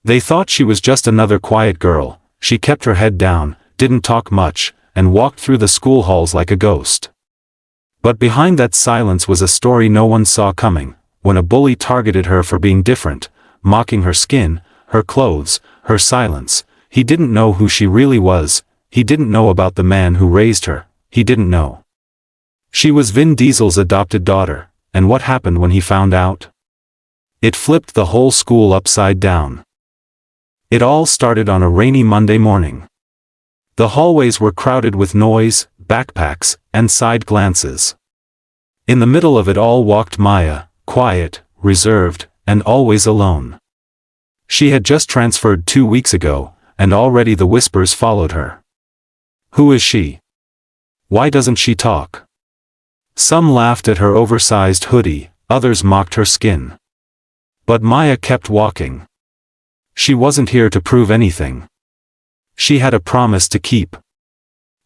They thought she was just another quiet girl. She kept her head down, didn't talk much, and walked through the school halls like a ghost. But behind that silence was a story no one saw coming. When a bully targeted her for being different, mocking her skin, her clothes, her silence, he didn't know who she really was. He didn't know about the man who raised her. He didn't know. She was Vin Diesel's adopted daughter, and what happened when he found out? It flipped the whole school upside down. It all started on a rainy Monday morning. The hallways were crowded with noise, backpacks, and side glances. In the middle of it all walked Maya, quiet, reserved, and always alone. She had just transferred 2 weeks ago, and already the whispers followed her. Who is she? Why doesn't she talk? Some laughed at her oversized hoodie, others mocked her skin. But Maya kept walking. She wasn't here to prove anything. She had a promise to keep.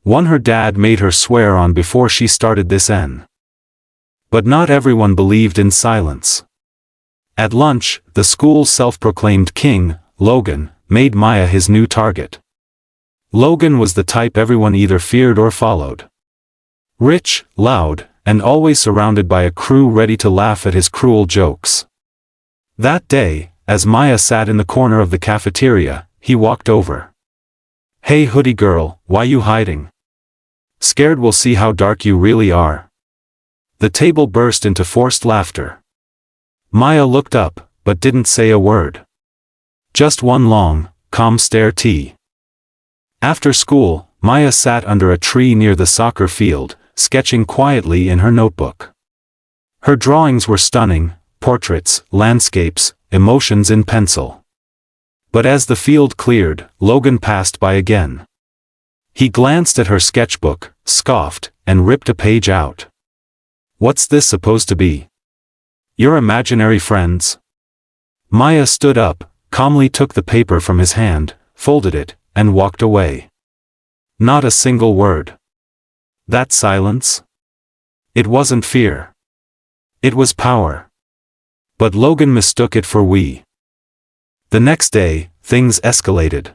One her dad made her swear on before she started this N. But not everyone believed in silence. At lunch, the school's self-proclaimed king, Logan, made Maya his new target. Logan was the type everyone either feared or followed. Rich, loud, and always surrounded by a crew ready to laugh at his cruel jokes. That day, as Maya sat in the corner of the cafeteria, he walked over. "Hey hoodie girl, why you hiding? Scared we'll see how dark you really are?" The table burst into forced laughter. Maya looked up, but didn't say a word. Just one long, calm stare. After school, Maya sat under a tree near the soccer field, sketching quietly in her notebook. Her drawings were stunning, portraits, landscapes, emotions in pencil. But as the field cleared, Logan passed by again. He glanced at her sketchbook, scoffed, and ripped a page out. "What's this supposed to be? Your imaginary friends?" Maya stood up, calmly took the paper from his hand, folded it, and walked away. Not a single word. That silence? It wasn't fear. It was power. But Logan mistook it for we. The next day, things escalated.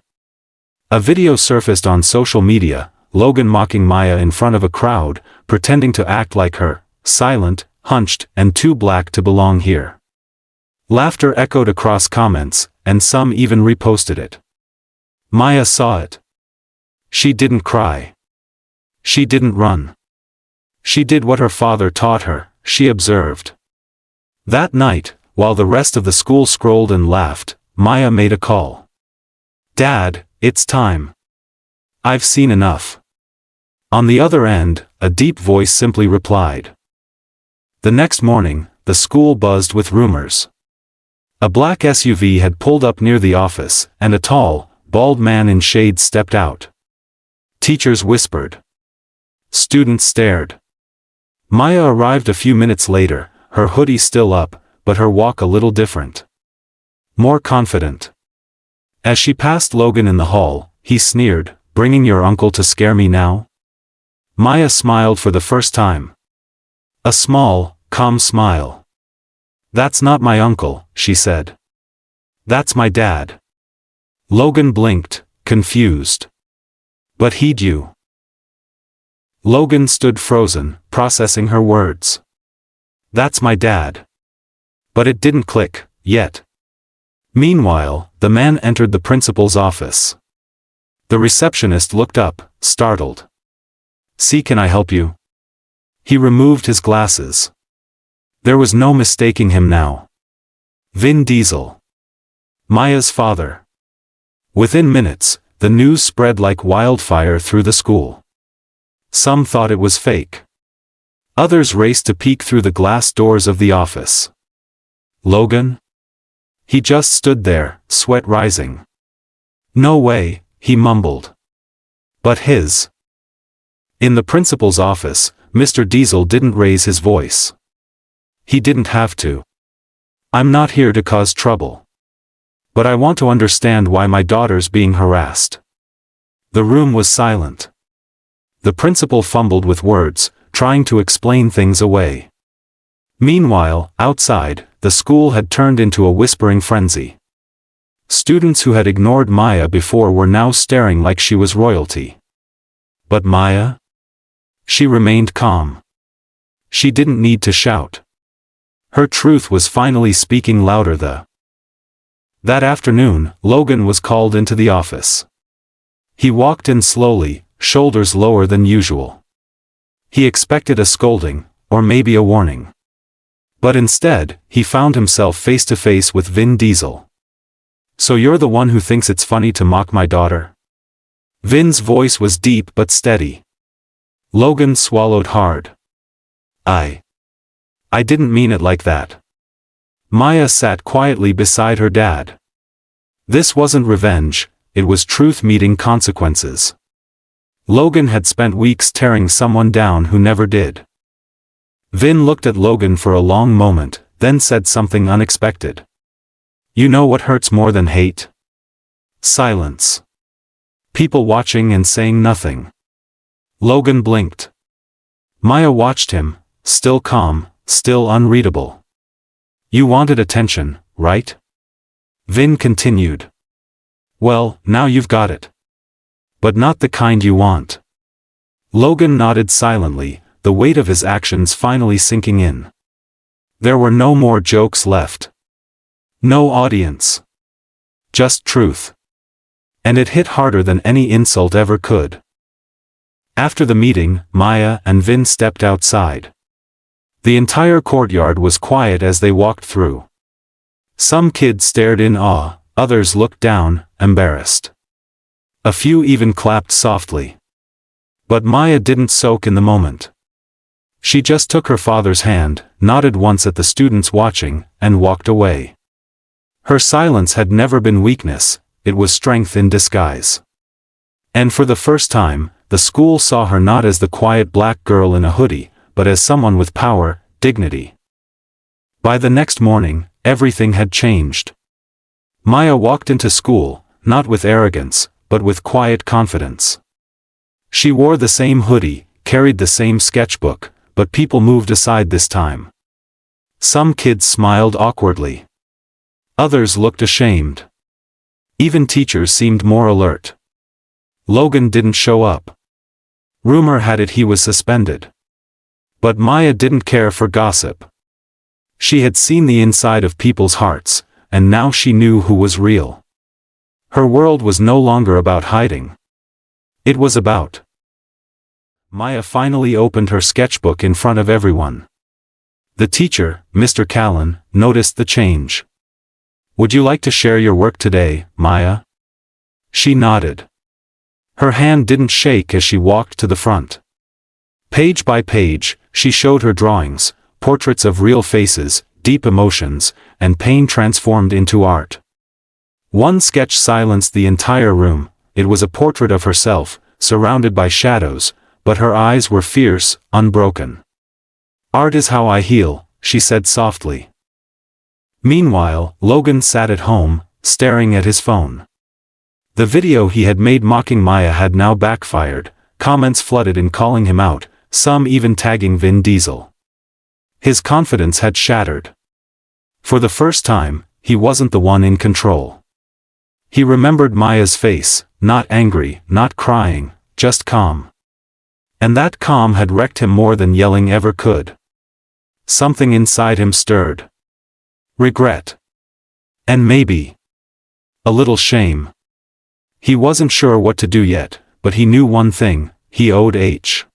A video surfaced on social media, Logan mocking Maya in front of a crowd, pretending to act like her, silent, hunched, and too black to belong here. Laughter echoed across comments, and some even reposted it. Maya saw it. She didn't cry. She didn't run. She did what her father taught her, she observed. That night, while the rest of the school scrolled and laughed, Maya made a call. "Dad, it's time. I've seen enough." On the other end, a deep voice simply replied. The next morning, the school buzzed with rumors. A black SUV had pulled up near the office, and a tall, bald man in shades stepped out. Teachers whispered. Students stared. Maya arrived a few minutes later, her hoodie still up, but her walk a little different. More confident. As she passed Logan in the hall, he sneered, "Bringing your uncle to scare me now?" Maya smiled for the first time. A small, calm smile. "That's not my uncle," she said. "That's my dad." Logan blinked, confused. "But he'd you." Logan stood frozen, processing her words. "That's my dad." But it didn't click, yet. Meanwhile, the man entered the principal's office. The receptionist looked up, startled. "See, can I help you?" He removed his glasses. There was no mistaking him now. Vin Diesel. Maya's father. Within minutes, the news spread like wildfire through the school. Some thought it was fake. Others raced to peek through the glass doors of the office. Logan? He just stood there, sweat rising. "No way," he mumbled. But his. In the principal's office, Mr. Diesel didn't raise his voice. He didn't have to. "I'm not here to cause trouble. But I want to understand why my daughter's being harassed." The room was silent. The principal fumbled with words, trying to explain things away. Meanwhile, outside, the school had turned into a whispering frenzy. Students who had ignored Maya before were now staring like she was royalty. But Maya? She remained calm. She didn't need to shout. Her truth was finally speaking louder. That afternoon, Logan was called into the office. He walked in slowly, shoulders lower than usual. He expected a scolding, or maybe a warning. But instead, he found himself face to face with Vin Diesel. "So you're the one who thinks it's funny to mock my daughter?" Vin's voice was deep but steady. Logan swallowed hard. I didn't mean it like that." Maya sat quietly beside her dad. This wasn't revenge, it was truth meeting consequences. Logan had spent weeks tearing someone down who never did. Vin looked at Logan for a long moment, then said something unexpected. "You know what hurts more than hate? Silence. People watching and saying nothing." Logan blinked. Maya watched him, still calm, still unreadable. "You wanted attention, right?" Vin continued. "Well, now you've got it. But not the kind you want." Logan nodded silently, the weight of his actions finally sinking in. There were no more jokes left. No audience. Just truth. And it hit harder than any insult ever could. After the meeting, Maya and Vin stepped outside. The entire courtyard was quiet as they walked through. Some kids stared in awe, others looked down, embarrassed. A few even clapped softly. But Maya didn't soak in the moment. She just took her father's hand, nodded once at the students watching, and walked away. Her silence had never been weakness, it was strength in disguise. And for the first time, the school saw her not as the quiet black girl in a hoodie, but as someone with power, dignity. By the next morning, everything had changed. Maya walked into school, not with arrogance, but with quiet confidence. She wore the same hoodie, carried the same sketchbook, but people moved aside this time. Some kids smiled awkwardly. Others looked ashamed. Even teachers seemed more alert. Logan didn't show up. Rumor had it he was suspended. But Maya didn't care for gossip. She had seen the inside of people's hearts, and now she knew who was real. Her world was no longer about hiding. It was about. Maya finally opened her sketchbook in front of everyone. The teacher, Mr. Callan, noticed the change. "Would you like to share your work today, Maya?" She nodded. Her hand didn't shake as she walked to the front. Page by page, she showed her drawings, portraits of real faces, deep emotions, and pain transformed into art. One sketch silenced the entire room. It was a portrait of herself, surrounded by shadows, but her eyes were fierce, unbroken. "Art is how I heal," she said softly. Meanwhile, Logan sat at home, staring at his phone. The video he had made mocking Maya had now backfired, comments flooded in calling him out, some even tagging Vin Diesel. His confidence had shattered. For the first time, he wasn't the one in control. He remembered Maya's face, not angry, not crying, just calm. And that calm had wrecked him more than yelling ever could. Something inside him stirred. Regret. And maybe a little shame. He wasn't sure what to do yet, but he knew one thing: he owed H.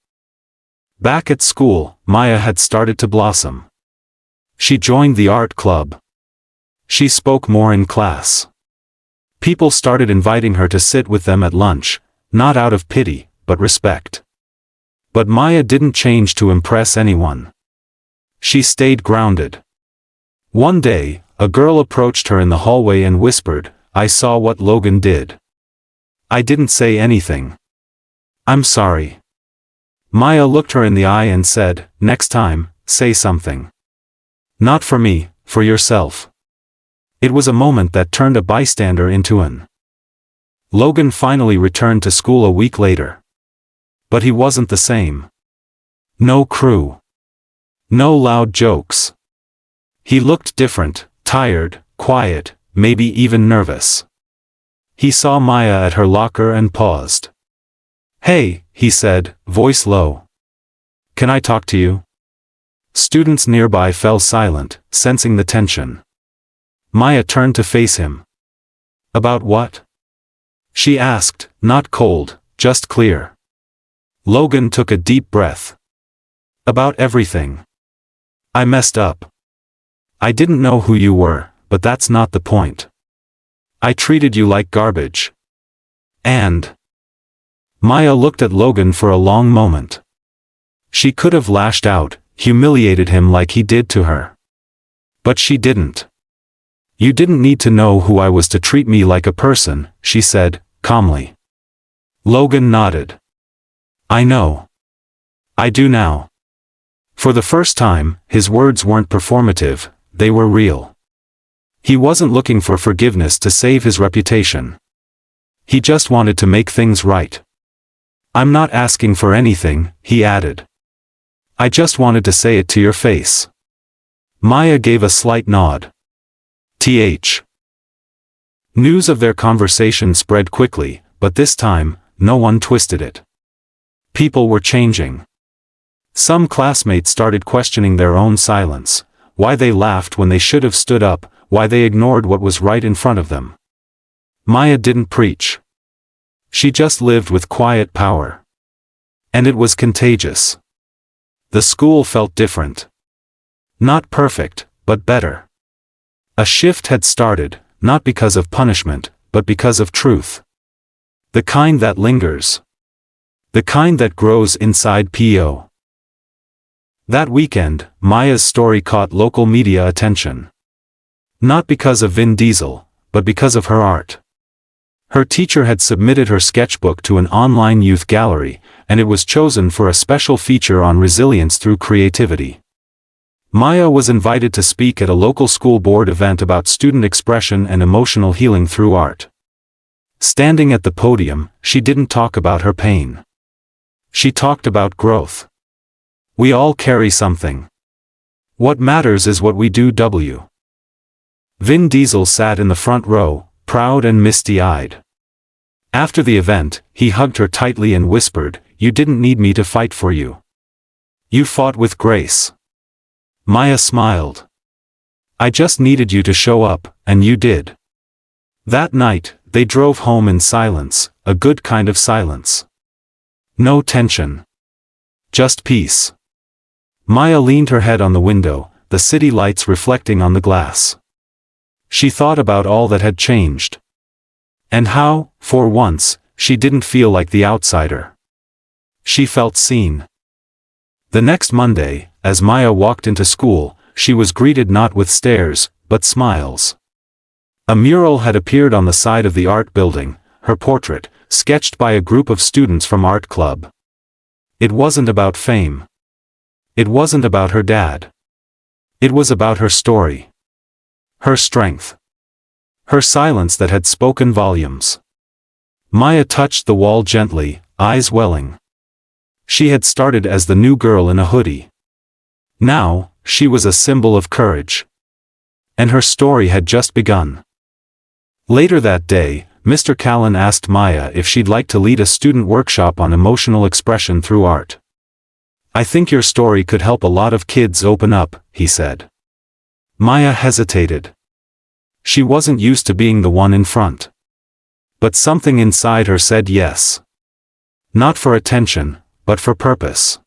Back at school, Maya had started to blossom. She joined the art club. She spoke more in class. People started inviting her to sit with them at lunch, not out of pity, but respect. But Maya didn't change to impress anyone. She stayed grounded. One day, a girl approached her in the hallway and whispered, "I saw what Logan did." I didn't say anything. "I'm sorry." Maya looked her in the eye and said, "Next time, say something. Not for me, for yourself." It was a moment that turned a bystander into an. Logan finally returned to school a week later. But he wasn't the same. No crew. No loud jokes. He looked different, tired, quiet, maybe even nervous. He saw Maya at her locker and paused. "Hey," he said, voice low. "Can I talk to you?" Students nearby fell silent, sensing the tension. Maya turned to face him. "About what?" she asked, not cold, just clear. Logan took a deep breath. "About everything. I messed up. I didn't know who you were, but that's not the point. I treated you like garbage. And..." Maya looked at Logan for a long moment. She could have lashed out, humiliated him like he did to her. But she didn't. "You didn't need to know who I was to treat me like a person," she said, calmly. Logan nodded. "I know. I do now." For the first time, his words weren't performative, they were real. He wasn't looking for forgiveness to save his reputation. He just wanted to make things right. "I'm not asking for anything," he added. "I just wanted to say it to your face." Maya gave a slight nod. News of their conversation spread quickly, but this time, no one twisted it. People were changing. Some classmates started questioning their own silence, why they laughed when they should have stood up, why they ignored what was right in front of them. Maya didn't preach. She just lived with quiet power. And it was contagious. The school felt different. Not perfect, but better. A shift had started, not because of punishment, but because of truth. The kind that lingers. The kind that grows inside PO. That weekend, Maya's story caught local media attention. Not because of Vin Diesel, but because of her art. Her teacher had submitted her sketchbook to an online youth gallery, and it was chosen for a special feature on resilience through creativity. Maya was invited to speak at a local school board event about student expression and emotional healing through art. Standing at the podium, she didn't talk about her pain. She talked about growth. We all carry something. What matters is what we do. Vin Diesel sat in the front row, proud and misty-eyed. After the event, he hugged her tightly and whispered, "You didn't need me to fight for you. You fought with grace." Maya smiled. "I just needed you to show up, and you did." That night, they drove home in silence, a good kind of silence. No tension. Just peace. Maya leaned her head on the window, the city lights reflecting on the glass. She thought about all that had changed. And how, for once, she didn't feel like the outsider. She felt seen. The next Monday, as Maya walked into school, she was greeted not with stares, but smiles. A mural had appeared on the side of the art building, her portrait, sketched by a group of students from art club. It wasn't about fame. It wasn't about her dad. It was about her story. Her strength. Her silence that had spoken volumes. Maya touched the wall gently, eyes welling. She had started as the new girl in a hoodie. Now, she was a symbol of courage. And her story had just begun. Later that day, Mr. Callan asked Maya if she'd like to lead a student workshop on emotional expression through art. "I think your story could help a lot of kids open up," he said. Maya hesitated. She wasn't used to being the one in front. But something inside her said yes. Not for attention, but for purpose.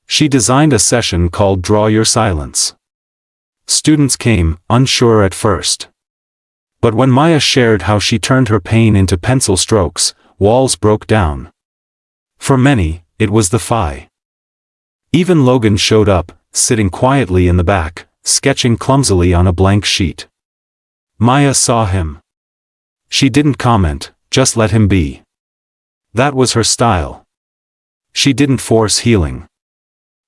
She designed a session called Draw Your Silence. Students came, unsure at first. But when Maya shared how she turned her pain into pencil strokes, walls broke down. For many, it was the phi. Even Logan showed up, sitting quietly in the back, sketching clumsily on a blank sheet. Maya saw him. She didn't comment, just let him be. That was her style. She didn't force healing.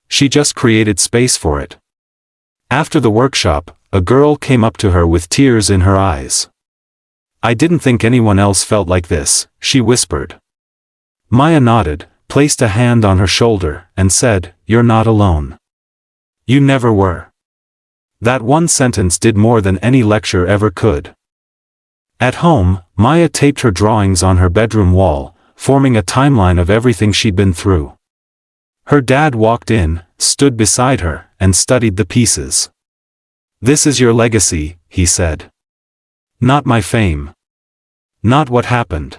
She just created space for it. After the workshop, a girl came up to her with tears in her eyes. "I didn't think anyone else felt like this," she whispered. Maya nodded, placed a hand on her shoulder, and said, "You're not alone. You never were." That one sentence did more than any lecture ever could. At home, Maya taped her drawings on her bedroom wall, forming a timeline of everything she'd been through. Her dad walked in, stood beside her, and studied the pieces. "This is your legacy," he said. "Not my fame. Not what happened.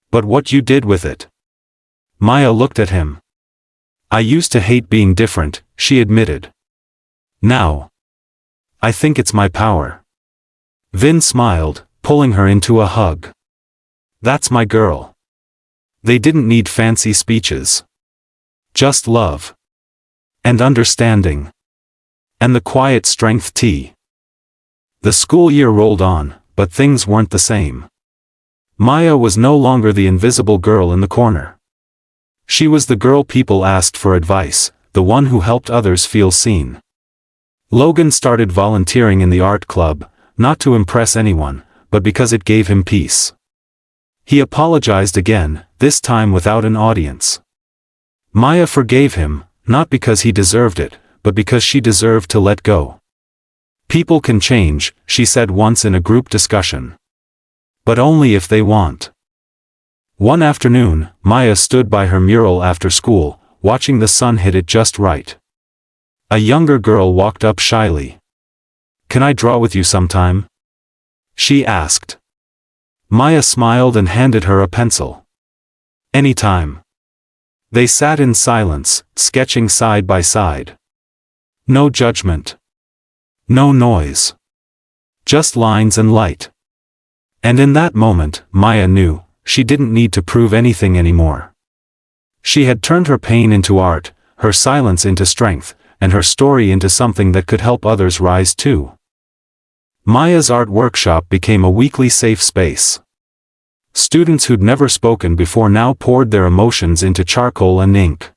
But what you did with it." Maya looked at him. "I used to hate being different," she admitted. "Now, I think it's my power." Vin smiled, pulling her into a hug. "That's my girl." They didn't need fancy speeches. Just love. And understanding. And the quiet strength tea. The school year rolled on, but things weren't the same. Maya was no longer the invisible girl in the corner. She was the girl people asked for advice, the one who helped others feel seen. Logan started volunteering in the art club, not to impress anyone, but because it gave him peace. He apologized again, this time without an audience. Maya forgave him, not because he deserved it, but because she deserved to let go. "People can change," she said once in a group discussion. "But only if they want." One afternoon, Maya stood by her mural after school, watching the sun hit it just right. A younger girl walked up shyly. "Can I draw with you sometime?" she asked. Maya smiled and handed her a pencil. "Anytime." They sat in silence, sketching side by side. No judgment. No noise. Just lines and light. And in that moment, Maya knew, she didn't need to prove anything anymore. She had turned her pain into art, her silence into strength, and her story into something that could help others rise too. Maya's art workshop became a weekly safe space. Students who'd never spoken before now poured their emotions into charcoal and ink.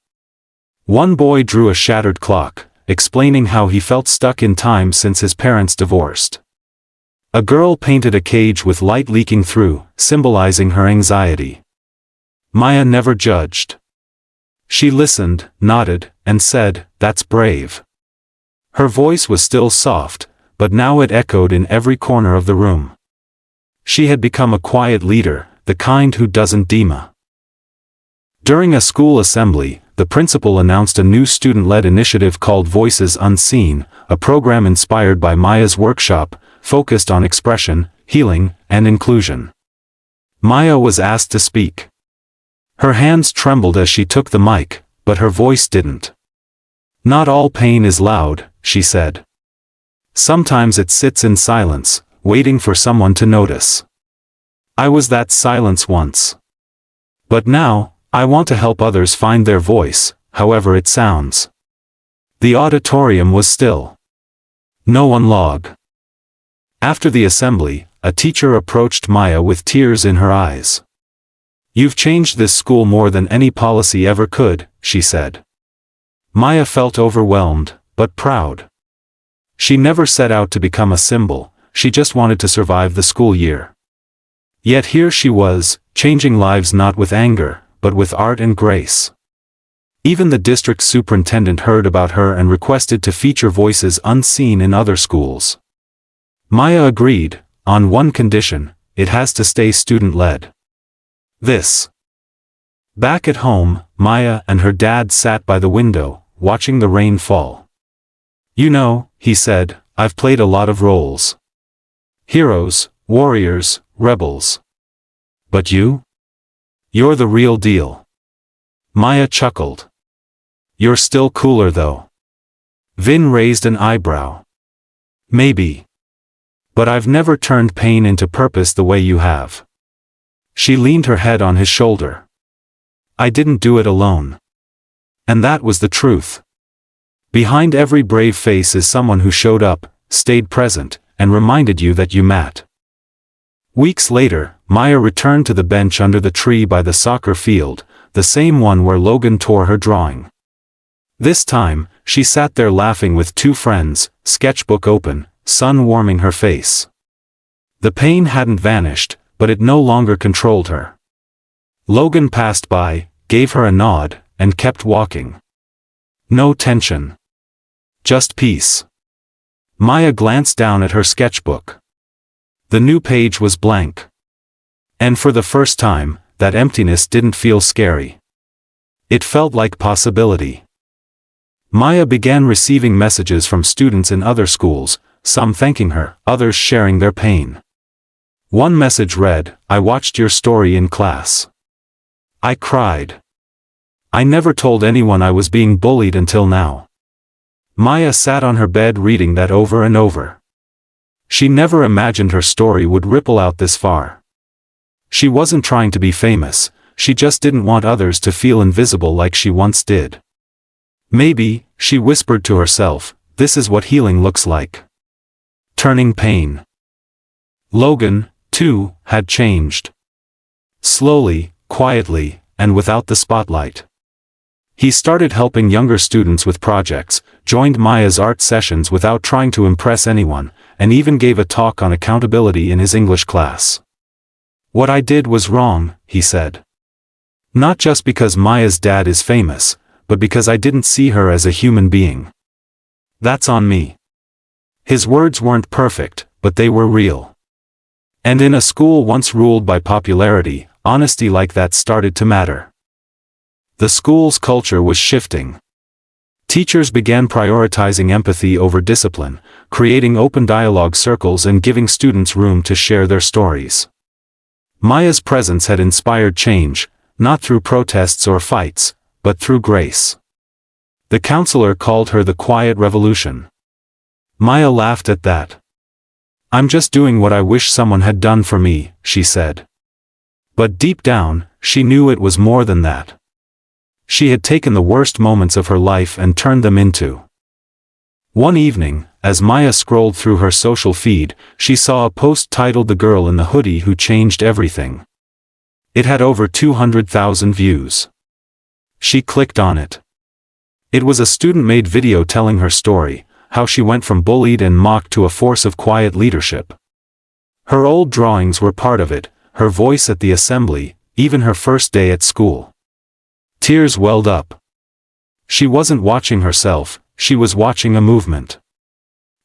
One boy drew a shattered clock, explaining how he felt stuck in time since his parents divorced. A girl painted a cage with light leaking through, symbolizing her anxiety. Maya never judged. She listened, nodded, and said, "That's brave." Her voice was still soft, but now it echoed in every corner of the room. She had become a quiet leader, the kind who doesn't dema. During a school assembly, the principal announced a new student-led initiative called Voices Unseen, a program inspired by Maya's workshop, focused on expression, healing, and inclusion. Maya was asked to speak. Her hands trembled as she took the mic, but her voice didn't. "Not all pain is loud," she said. "Sometimes it sits in silence, waiting for someone to notice. I was that silence once. But now, I want to help others find their voice, however it sounds." The auditorium was still. No one log. After the assembly, a teacher approached Maya with tears in her eyes. "You've changed this school more than any policy ever could," she said. Maya felt overwhelmed, but proud. She never set out to become a symbol, she just wanted to survive the school year. Yet here she was, changing lives not with anger, but with art and grace. Even the district superintendent heard about her and requested to feature Voices Unseen in other schools. Maya agreed, on one condition: it has to stay student-led. Back at home, Maya and her dad sat by the window, watching the rain fall. "You know," he said, "I've played a lot of roles. Heroes, warriors, rebels. But you? You're the real deal." Maya chuckled. "You're still cooler though." Vin raised an eyebrow. "Maybe. But I've never turned pain into purpose the way you have." She leaned her head on his shoulder. "I didn't do it alone." And that was the truth. Behind every brave face is someone who showed up, stayed present, and reminded you that you matter. Weeks later, Maya returned to the bench under the tree by the soccer field, the same one where Logan tore her drawing. This time, she sat there laughing with two friends, sketchbook open, sun warming her face. The pain hadn't vanished, but it no longer controlled her. Logan passed by, gave her a nod, and kept walking. No tension. Just peace. Maya glanced down at her sketchbook. The new page was blank. And for the first time, that emptiness didn't feel scary. It felt like possibility. Maya began receiving messages from students in other schools, some thanking her, others sharing their pain. One message read, "I watched your story in class. I cried. I never told anyone I was being bullied until now." Maya sat on her bed reading that over and over. She never imagined her story would ripple out this far. She wasn't trying to be famous, she just didn't want others to feel invisible like she once did. Maybe, she whispered to herself, this is what healing looks like. Turning pain. Logan, too, had changed. Slowly, quietly, and without the spotlight. He started helping younger students with projects, joined Maya's art sessions without trying to impress anyone, and even gave a talk on accountability in his English class. "What I did was wrong," he said. "Not just because Maya's dad is famous, but because I didn't see her as a human being. That's on me." His words weren't perfect, but they were real. And in a school once ruled by popularity, honesty like that started to matter. The school's culture was shifting. Teachers began prioritizing empathy over discipline, creating open dialogue circles and giving students room to share their stories. Maya's presence had inspired change, not through protests or fights, but through grace. The counselor called her the quiet revolution. Maya laughed at that. "I'm just doing what I wish someone had done for me," she said. But deep down, she knew it was more than that. She had taken the worst moments of her life and turned them into. One evening, as Maya scrolled through her social feed, she saw a post titled "The Girl in the Hoodie Who Changed Everything." It had over 200,000 views. She clicked on it. It was a student-made video telling her story, how she went from bullied and mocked to a force of quiet leadership. Her old drawings were part of it, her voice at the assembly, even her first day at school. Tears welled up. She wasn't watching herself, she was watching a movement.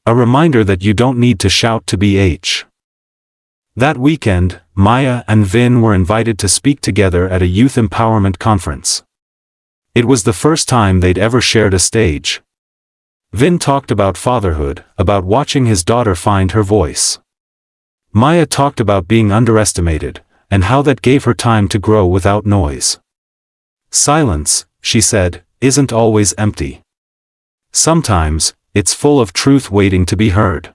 A reminder that you don't need to shout to be H. That weekend, Maya and Vin were invited to speak together at a youth empowerment conference. It was the first time they'd ever shared a stage. Vin talked about fatherhood, about watching his daughter find her voice. Maya talked about being underestimated, and how that gave her time to grow without noise. "Silence," she said, "isn't always empty. Sometimes, it's full of truth waiting to be heard."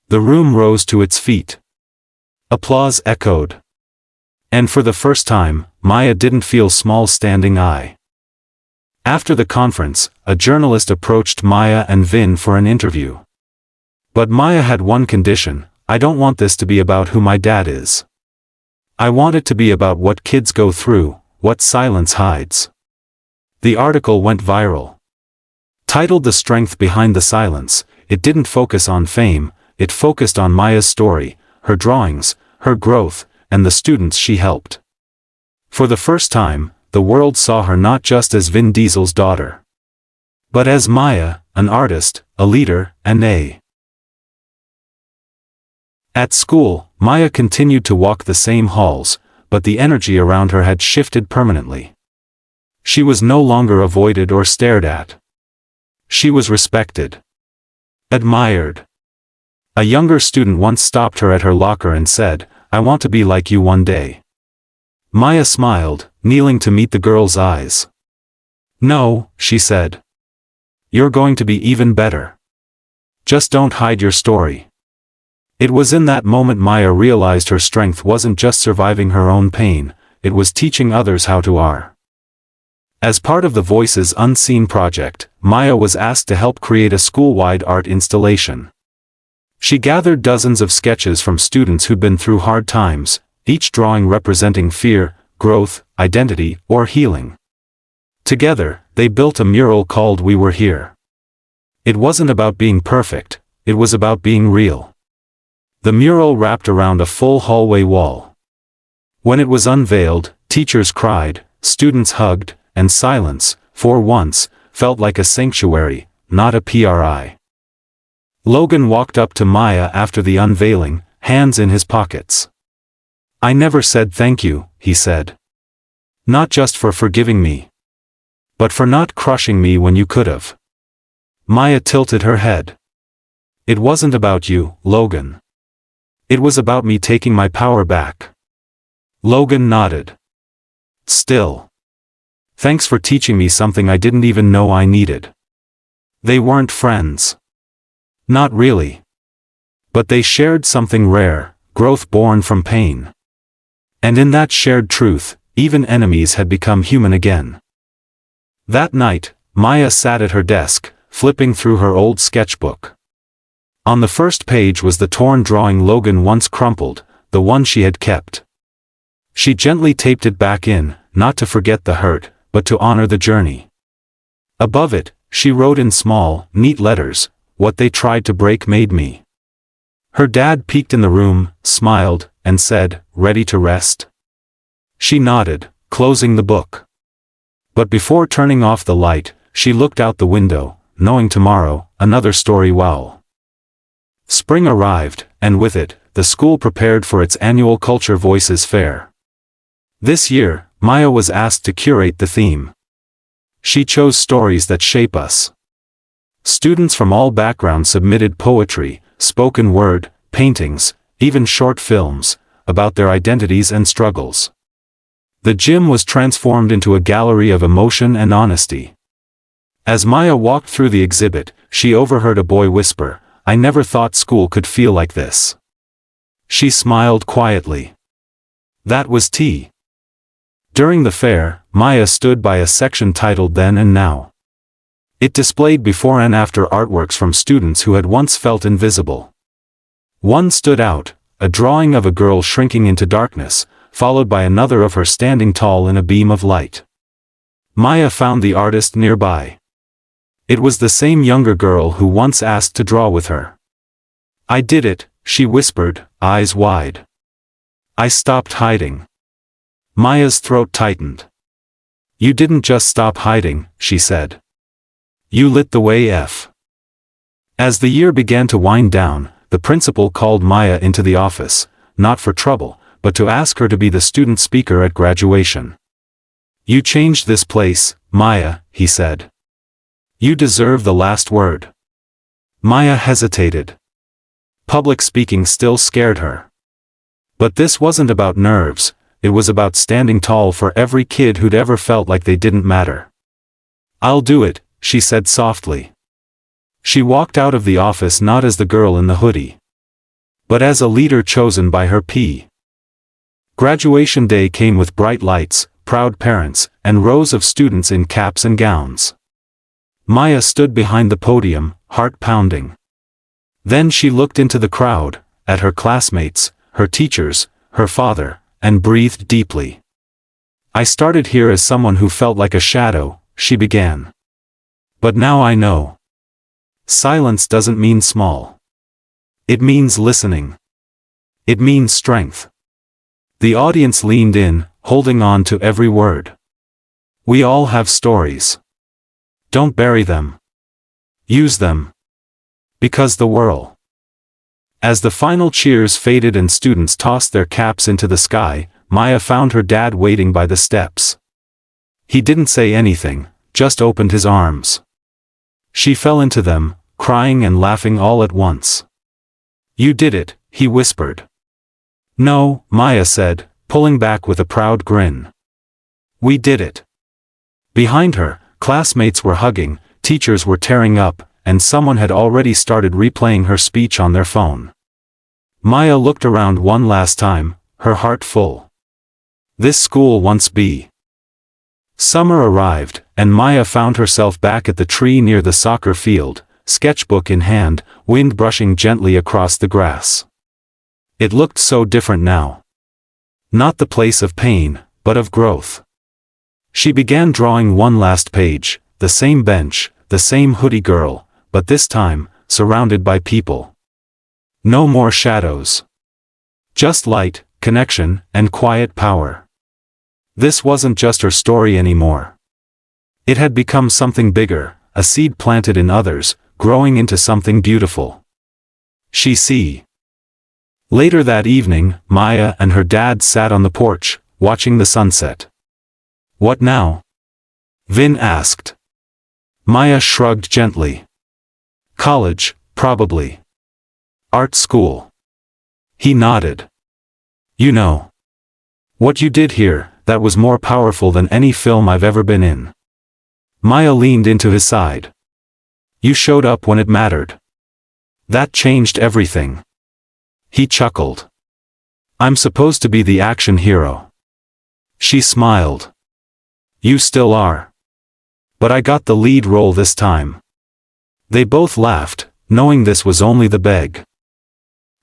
The room rose to its feet. Applause echoed. And for the first time, Maya didn't feel small standing I. After the conference, a journalist approached Maya and Vin for an interview. But Maya had one condition: "I don't want this to be about who my dad is. I want it to be about what kids go through, what silence hides." The article went viral. Titled "The Strength Behind the Silence," it didn't focus on fame, it focused on Maya's story, her drawings, her growth, and the students she helped. For the first time, the world saw her not just as Vin Diesel's daughter, but as Maya, an artist, a leader, and a. At school, Maya continued to walk the same halls, but the energy around her had shifted permanently. She was no longer avoided or stared at. She was respected. Admired. A younger student once stopped her at her locker and said, "I want to be like you one day." Maya smiled, kneeling to meet the girl's eyes. "No," she said. "You're going to be even better. Just don't hide your story." It was in that moment Maya realized her strength wasn't just surviving her own pain, it was teaching others how to are. As part of the Voices Unseen project, Maya was asked to help create a school-wide art installation. She gathered dozens of sketches from students who'd been through hard times, each drawing representing fear, growth, identity, or healing. Together, they built a mural called "We Were Here." It wasn't about being perfect, it was about being real. The mural wrapped around a full hallway wall. When it was unveiled, teachers cried, students hugged, and silence, for once, felt like a sanctuary, not a PRI. Logan walked up to Maya after the unveiling, hands in his pockets. "I never said thank you," he said. "Not just for forgiving me, but for not crushing me when you could've." Maya tilted her head. "It wasn't about you, Logan. It was about me taking my power back." Logan nodded. "Still. Thanks for teaching me something I didn't even know I needed." They weren't friends. Not really. But they shared something rare, growth born from pain. And in that shared truth, even enemies had become human again. That night, Maya sat at her desk, flipping through her old sketchbook. On the first page was the torn drawing Logan once crumpled, the one she had kept. She gently taped it back in, not to forget the hurt, but to honor the journey. Above it, she wrote in small, neat letters, "What they tried to break made me." Her dad peeked in the room, smiled, and said, "Ready to rest?" She nodded, closing the book. But before turning off the light, she looked out the window, knowing tomorrow, another story wow. Spring arrived, and with it, the school prepared for its annual Culture Voices Fair. This year, Maya was asked to curate the theme. She chose stories that shape us. Students from all backgrounds submitted poetry, spoken word, paintings, even short films, about their identities and struggles. The gym was transformed into a gallery of emotion and honesty. As Maya walked through the exhibit, she overheard a boy whisper, "I never thought school could feel like this." She smiled quietly. That was tea. During the fair, Maya stood by a section titled Then and Now. It displayed before and after artworks from students who had once felt invisible. One stood out, a drawing of a girl shrinking into darkness, followed by another of her standing tall in a beam of light. Maya found the artist nearby. It was the same younger girl who once asked to draw with her. "I did it," she whispered, eyes wide. "I stopped hiding." Maya's throat tightened. "You didn't just stop hiding," she said. "You lit the way." As the year began to wind down, the principal called Maya into the office, not for trouble, but to ask her to be the student speaker at graduation. "You changed this place, Maya," he said. "You deserve the last word." Maya hesitated. Public speaking still scared her. But this wasn't about nerves, it was about standing tall for every kid who'd ever felt like they didn't matter. "I'll do it," she said softly. She walked out of the office not as the girl in the hoodie, but as a leader chosen by her P. Graduation day came with bright lights, proud parents, and rows of students in caps and gowns. Maya stood behind the podium, heart pounding. Then she looked into the crowd, at her classmates, her teachers, her father, and breathed deeply. "I started here as someone who felt like a shadow," she began. "But now I know. Silence doesn't mean small. It means listening. It means strength." The audience leaned in, holding on to every word. "We all have stories. Don't bury them. Use them. Because the world." As the final cheers faded and students tossed their caps into the sky, Maya found her dad waiting by the steps. He didn't say anything, just opened his arms. She fell into them, crying and laughing all at once. "You did it," he whispered. "No," Maya said, pulling back with a proud grin. "We did it." Behind her, classmates were hugging, teachers were tearing up, and someone had already started replaying her speech on their phone. Maya looked around one last time, her heart full. This school once be. Summer arrived, and Maya found herself back at the tree near the soccer field, sketchbook in hand, wind brushing gently across the grass. It looked so different now. Not the place of pain, but of growth. She began drawing one last page, the same bench, the same hoodie girl, but this time, surrounded by people. No more shadows. Just light, connection, and quiet power. This wasn't just her story anymore. It had become something bigger, a seed planted in others, growing into something beautiful. She see. Later that evening, Maya and her dad sat on the porch, watching the sunset. "What now?" Vin asked. Maya shrugged gently. "College, probably. Art school." He nodded. "You know. What you did here, that was more powerful than any film I've ever been in." Maya leaned into his side. "You showed up when it mattered. That changed everything." He chuckled. "I'm supposed to be the action hero." She smiled. "You still are. But I got the lead role this time." They both laughed, knowing this was only the beg.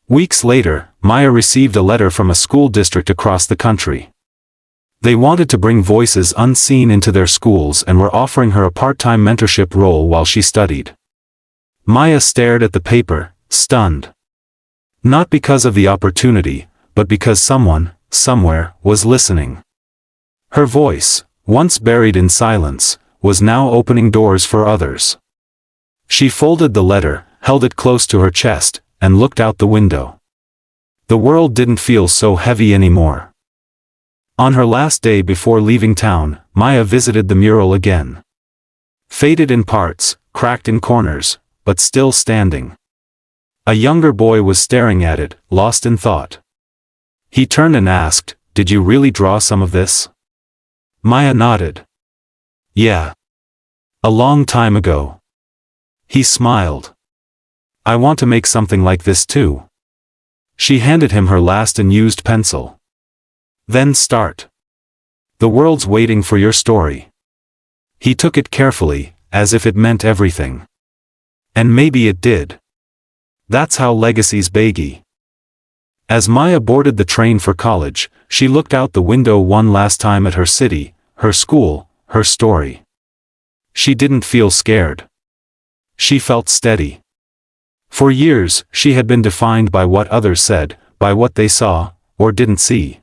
Weeks later, Maya received a letter from a school district across the country. They wanted to bring voices unseen into their schools and were offering her a part-time mentorship role while she studied. Maya stared at the paper, stunned. Not because of the opportunity, but because someone, somewhere, was listening. Her voice, once buried in silence, was now opening doors for others. She folded the letter, held it close to her chest, and looked out the window. The world didn't feel so heavy anymore. On her last day before leaving town, Maya visited the mural again. Faded in parts, cracked in corners, but still standing. A younger boy was staring at it, lost in thought. He turned and asked, "Did you really draw some of this?" Maya nodded. "Yeah. A long time ago." He smiled. "I want to make something like this too." She handed him her last unused pencil. "Then start. The world's waiting for your story." He took it carefully, as if it meant everything. And maybe it did. That's how legacies begin. As Maya boarded the train for college, she looked out the window one last time at her city, her school, her story. She didn't feel scared. She felt steady. For years, she had been defined by what others said, by what they saw, or didn't see.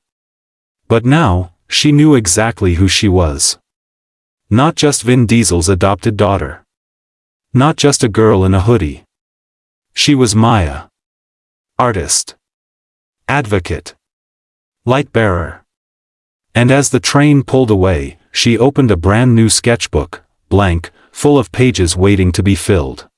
But now, she knew exactly who she was. Not just Vin Diesel's adopted daughter. Not just a girl in a hoodie. She was Maya. Artist. Advocate. Light-bearer. And as the train pulled away, she opened a brand new sketchbook, blank, full of pages waiting to be filled.